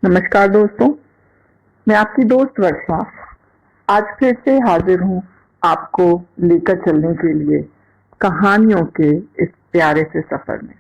नमस्कार दोस्तों, मैं आपकी दोस्त वर्षा आज फिर से हाजिर हूँ आपको लेकर चलने के लिए कहानियों के इस प्यारे से सफर में।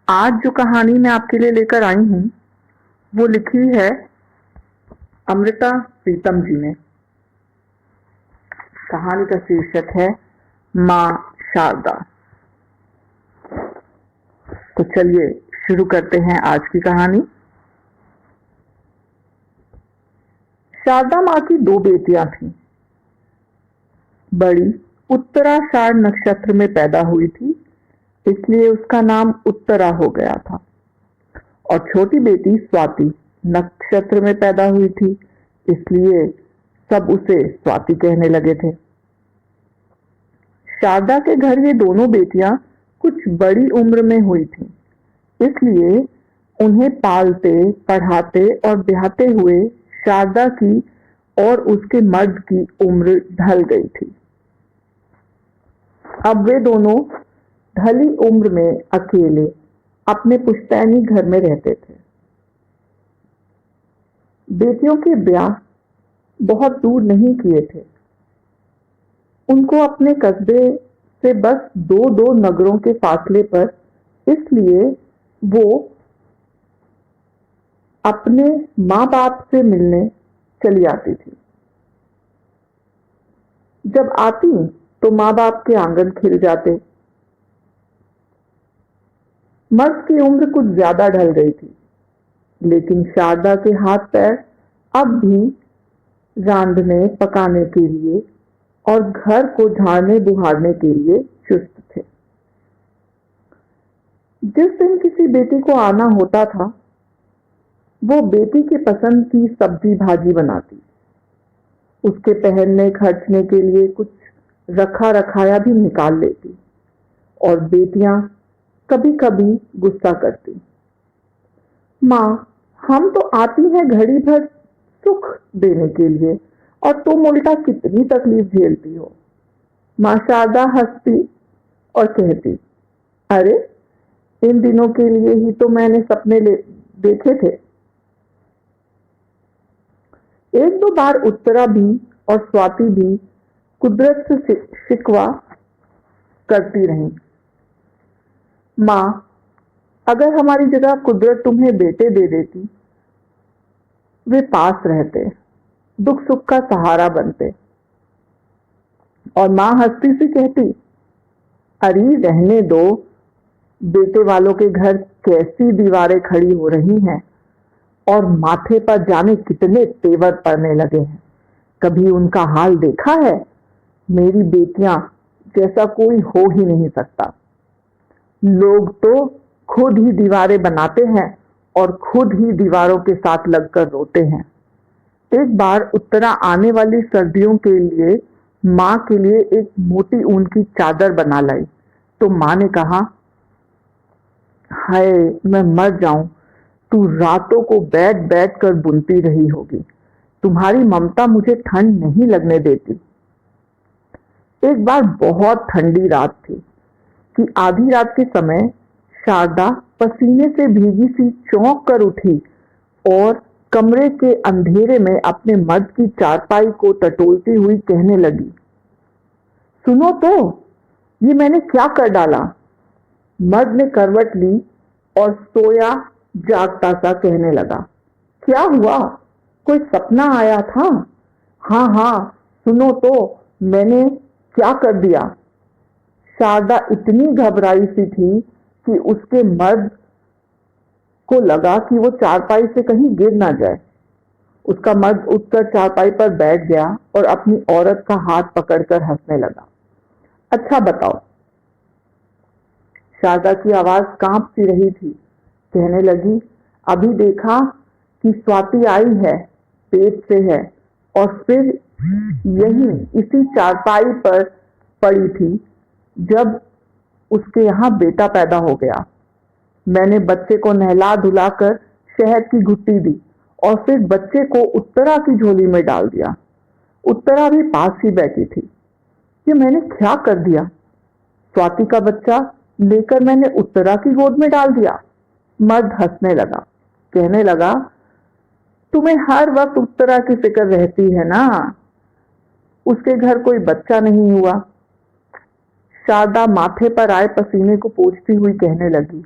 आज जो कहानी मैं आपके लिए लेकर आई हूँ वो लिखी है अमृता प्रीतम जी ने। कहानी का शीर्षक है माँ शारदा। तो चलिए शुरू करते हैं आज की कहानी। शारदा माँ की 2 बेटियां थीं। बड़ी उत्तराषाढ़ नक्षत्र में पैदा हुई थी, इसलिए उसका नाम उत्तरा हो गया था। और छोटी बेटी स्वाति नक्षत्र में पैदा हुई थी, इसलिए सब उसे स्वाति कहने लगे थे। शारदा के घर ये दोनों बेटियां कुछ बड़ी उम्र में हुई थीं, इसलिए उन्हें पालते, पढ़ाते और ब्याहते हुए शारदा की और उसके मर्द की उम्र ढल गई थी। अब वे दोनों ढली उम्र में अकेले अपने पुश्तैनी घर में रहते थे। बेटियों के ब्याह बहुत दूर नहीं किए थे। उनको अपने कस्बे से बस 2 नगरों के फासले पर, इसलिए वो अपने माँ बाप से मिलने चली आती थी। जब आती तो माँ बाप के आंगन खिल जाते। मर्द की उम्र कुछ ज्यादा ढल गई थी, लेकिन शारदा के हाथ पैर अब भी रांधने पकाने के लिए और घर को झाड़ने बुहारने के लिए चुस्त थे। जिस दिन किसी बेटी को आना होता था, वो बेटी की पसंद की सब्जी भाजी बनाती। उसके पहनने खर्चने के लिए कुछ रखा रखाया भी निकाल लेती। और बेटियां कभी कभी गुस्सा करती, माँ हम तो आती हैं घड़ी भर सुख देने के लिए और तुम उल्टा कितनी तकलीफ झेलती हो। माँ शारदा हंसती और कहती, अरे इन दिनों के लिए ही तो मैंने सपने देखे थे। 1-2 बार उत्तरा भी और स्वाति भी कुदरत से शिकवा करती रहीं। माँ अगर हमारी जगह कुदरत तुम्हें बेटे दे देती, वे पास रहते, दुख सुख का सहारा बनते। और माँ हंसती सी कहती, अरे रहने दो, बेटे वालों के घर कैसी दीवारें खड़ी हो रही हैं और माथे पर जाने कितने तेवर पड़ने लगे हैं। कभी उनका हाल देखा है? मेरी बेटियां जैसा कोई हो ही नहीं सकता। लोग तो खुद ही दीवारें बनाते हैं और खुद ही दीवारों के साथ लगकर रोते हैं। एक बार उत्तरा आने वाली सर्दियों के लिए माँ के लिए एक मोटी ऊन की चादर बना लाई, तो माँ ने कहा, हाय मैं मर जाऊं, तू रातों को बैठ बैठ कर बुनती रही होगी। तुम्हारी ममता मुझे ठंड नहीं लगने देती। एक बार बहुत ठंडी रात थी कि आधी रात के समय शारदा पसीने से भीगी सी चौंक कर उठी और कमरे के अंधेरे में अपने मर्द की चारपाई को टटोलती हुई कहने लगी, सुनो तो, ये मैंने क्या कर डाला। मर्द ने करवट ली और सोया जागता सा कहने लगा, क्या हुआ, कोई सपना आया था? हाँ हाँ सुनो तो, मैंने क्या कर दिया। शारदा इतनी घबराई सी थी कि उसके मर्द को लगा कि वो चारपाई से कहीं गिर ना जाए। उसका मर्द उठकर चारपाई पर बैठ गया और अपनी औरत का हाथ पकड़कर हंसने लगा। अच्छा बताओ। शारदा की आवाज कांप सी रही थी। कहने लगी, अभी देखा कि स्वाति आई है, पेट से है, और फिर यही इसी चारपाई पर पड़ी थी जब उसके यहाँ बेटा पैदा हो गया। मैंने बच्चे को नहला धुलाकर शहद की घुट्टी दी और फिर बच्चे को उत्तरा की झोली में डाल दिया। उत्तरा भी पास ही बैठी थी। ये मैंने क्या कर दिया? स्वाति का बच्चा लेकर मैंने उत्तरा की गोद में डाल दिया। मर्द हंसने लगा। कहने लगा, तुम्हें हर वक्त उत्तरा की फिक्र रहती है ना, उसके घर कोई बच्चा नहीं हुआ। शारदा माथे पर आए पसीने को पोंछती हुई कहने लगी,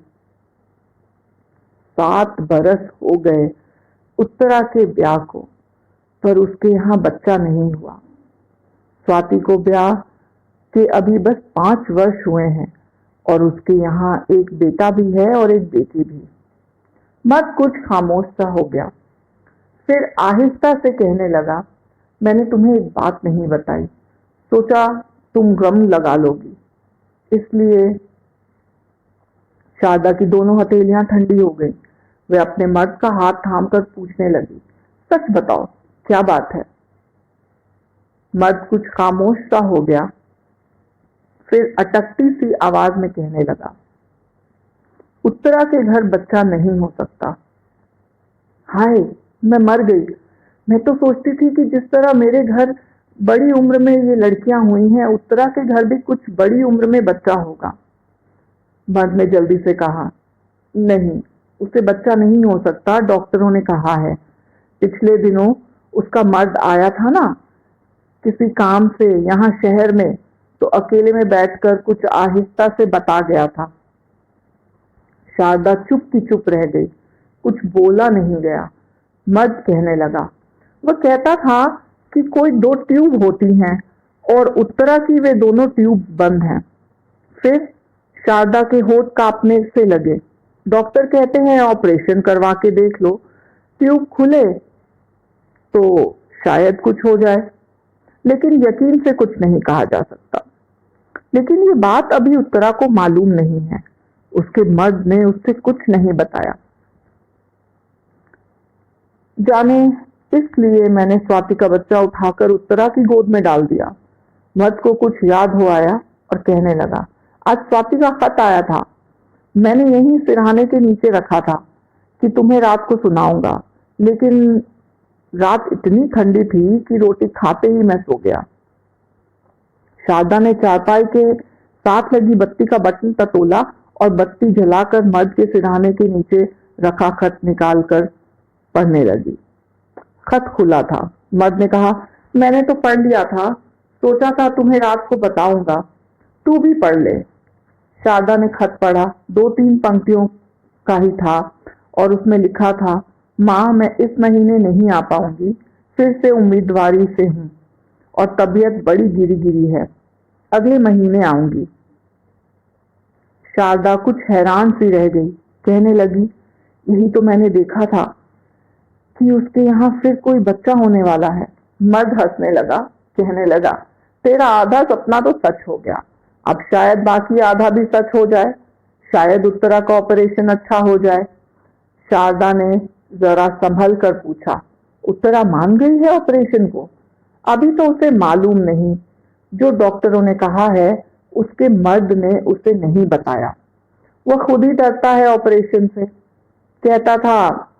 7 बरस हो गए उत्तरा के ब्याह को, पर उसके यहाँ बच्चा नहीं हुआ। स्वाति को ब्याह के अभी बस 5 वर्ष हुए हैं और उसके यहाँ एक बेटा भी है और एक बेटी भी। मर्द कुछ खामोश सा हो गया, फिर आहिस्ता से कहने लगा, मैंने तुम्हें एक बात नहीं बताई, सोचा तुम गम लगा लोगी, इसलिए। शारदा की दोनों हथेलियां ठंडी हो गई। वे अपने मर्द का हाथ थामकर पूछने लगी, सच बताओ क्या बात है। मर्द कुछ खामोश सा हो गया, फिर अटकती सी आवाज में कहने लगा, उत्तरा के घर बच्चा नहीं हो सकता। हाय, मैं मर गई। मैं तो सोचती थी कि जिस तरह मेरे घर बड़ी उम्र में ये लड़कियां हुई हैं, उत्तरा के घर भी कुछ बड़ी उम्र में बच्चा होगा। मर्द ने जल्दी से कहा, नहीं, उसे बच्चा नहीं हो सकता, डॉक्टरों ने कहा है। पिछले दिनों उसका मर्द आया था ना किसी काम से यहाँ शहर में, तो अकेले में बैठकर कुछ आहिस्ता से बता गया था। शारदा चुप की चुप रह गई, कुछ बोला नहीं गया। मर्द कहने लगा, वह कहता था कि कोई 2 ट्यूब होती हैं और उत्तरा की वे दोनों ट्यूब बंद हैं। फिर शारदा के होठ कांपने से लगे। डॉक्टर कहते हैं ऑपरेशन करवा के देख लो, ट्यूब खुले तो शायद कुछ हो जाए, लेकिन यकीन से कुछ नहीं कहा जा सकता। लेकिन ये बात अभी उत्तरा को मालूम नहीं है, उसके मर्द ने उससे कुछ नहीं बताया। जाने इसलिए मैंने स्वाति का बच्चा उठाकर उत्तरा की गोद में डाल दिया। मर्द को कुछ याद हो आया और कहने लगा, आज स्वाति का खत आया था, मैंने यहीं सिरहाने के नीचे रखा था कि तुम्हें रात को सुनाऊंगा, लेकिन रात इतनी ठंडी थी कि रोटी खाते ही मैं सो गया। शारदा ने चारपाई के साथ लगी बत्ती का बटन टटोला और बत्ती जलाकर मर्द के सिरहाने के नीचे रखा खत निकालकर पढ़ने लगी। खत खुला था। मर्द ने कहा, मैंने तो पढ़ लिया था, सोचा था तुम्हें रात को बताऊंगा, तू भी पढ़ ले। शारदा ने खत पढ़ा। 2-3 पंक्तियों का ही था और उसमें लिखा था, माँ, मैं इस महीने नहीं आ पाऊंगी, फिर से उम्मीदवारी से हूँ और तबीयत बड़ी गिरी गिरी है, अगले महीने आऊंगी। शारदा कुछ हैरान सी रह गई, कहने लगी, यही तो मैंने देखा था कि उसके यहाँ फिर कोई बच्चा होने वाला है। मर्द हंसने लगा, कहने लगा, तेरा आधा सपना तो सच हो गया, अब शायद बाकी आधा भी सच हो जाए, शायद उत्तरा का ऑपरेशन अच्छा हो जाए। शारदा ने जरा संभल कर पूछा, उत्तरा मान गई है ऑपरेशन को? अभी तो उसे मालूम नहीं, जो डॉक्टरों ने कहा है उसके मर्द ने उसे नहीं बताया। वह खुद ही डरता है ऑपरेशन से, कहता था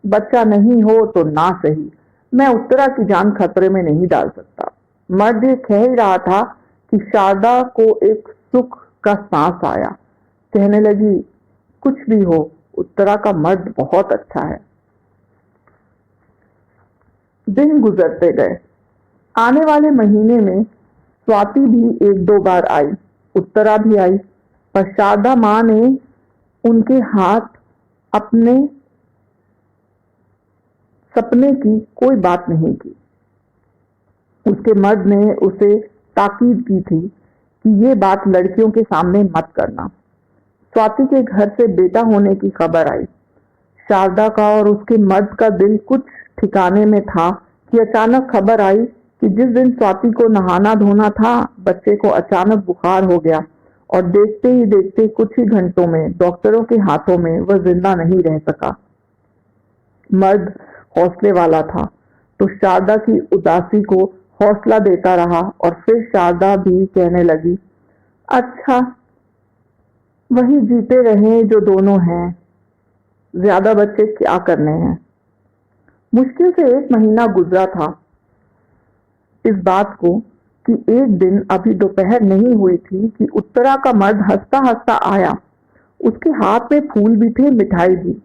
बच्चा नहीं हो तो ना सही, मैं उत्तरा की जान खतरे में नहीं डाल सकता। मर्द ये कह ही रहा था कि शारदा को एक सुख का सांस आया, कहने लगी, कुछ भी हो, उत्तरा का मर्द बहुत अच्छा है। दिन गुजरते गए। आने वाले महीने में स्वाति भी 1-2 बार आई, उत्तरा भी आई, पर शारदा माँ ने उनके हाथ अपने सपने की कोई बात नहीं की। उसके मर्द ने उसे ताकीद की थी कि ये बात लड़कियों के सामने मत करना। स्वाति के घर से बेटा होने की खबर आई। शारदा का और उसके मर्द का दिल कुछ ठिकाने में था कि अचानक खबर आई कि जिस दिन स्वाति को नहाना धोना था, बच्चे को अचानक बुखार हो गया और देखते ही देखते कुछ ही घंटों में डॉक्टरों के हाथों में वह जिंदा नहीं रह सका। मर्द हौसले वाला था तो शारदा की उदासी को हौसला देता रहा और फिर शारदा भी कहने लगी, अच्छा वही जीते रहे जो दोनों हैं, ज्यादा बच्चे क्या करने हैं। मुश्किल से 1 महीना गुजरा था इस बात को कि एक दिन अभी दोपहर नहीं हुई थी कि उत्तरा का मर्द हंसता हंसता आया। उसके हाथ में फूल भी थे, मिठाई भी।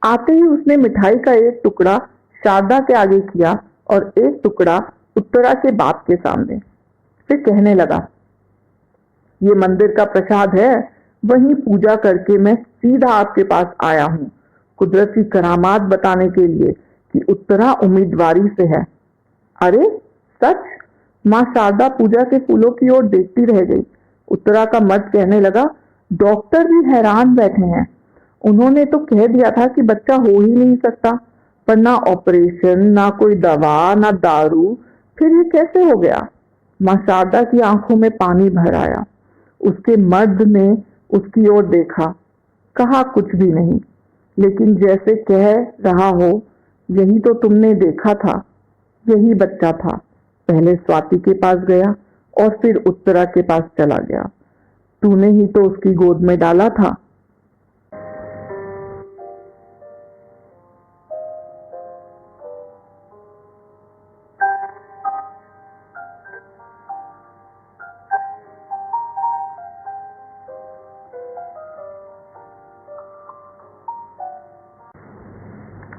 आते ही उसने मिठाई का एक टुकड़ा शारदा के आगे किया और एक टुकड़ा उत्तरा के बाप के सामने। फिर कहने लगा, ये मंदिर का प्रसाद है, वहीं पूजा करके मैं सीधा आपके पास आया हूँ कुदरत की करामात बताने के लिए कि उत्तरा उम्मीदवारी से है। अरे सच? माँ शारदा पूजा के फूलों की ओर देखती रह गई। उत्तरा का मर्द कहने लगा, डॉक्टर भी हैरान बैठे हैं। उन्होंने तो कह दिया था कि बच्चा हो ही नहीं सकता, पर ना ऑपरेशन, ना कोई दवा, ना दारू, फिर ये कैसे हो गया? माँ शारदा की आंखों में पानी भर आया। उसके मर्द ने उसकी ओर देखा, कहा कुछ भी नहीं, लेकिन जैसे कह रहा हो, यही तो तुमने देखा था, यही बच्चा था। पहले स्वाति के पास गया और फिर उत्तरा के पास चला गया। तूने ही तो उसकी गोद में डाला था।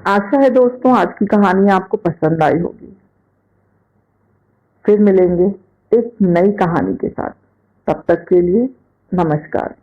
आशा है दोस्तों आज की कहानी आपको पसंद आई होगी। फिर मिलेंगे एक नई कहानी के साथ। तब तक के लिए नमस्कार।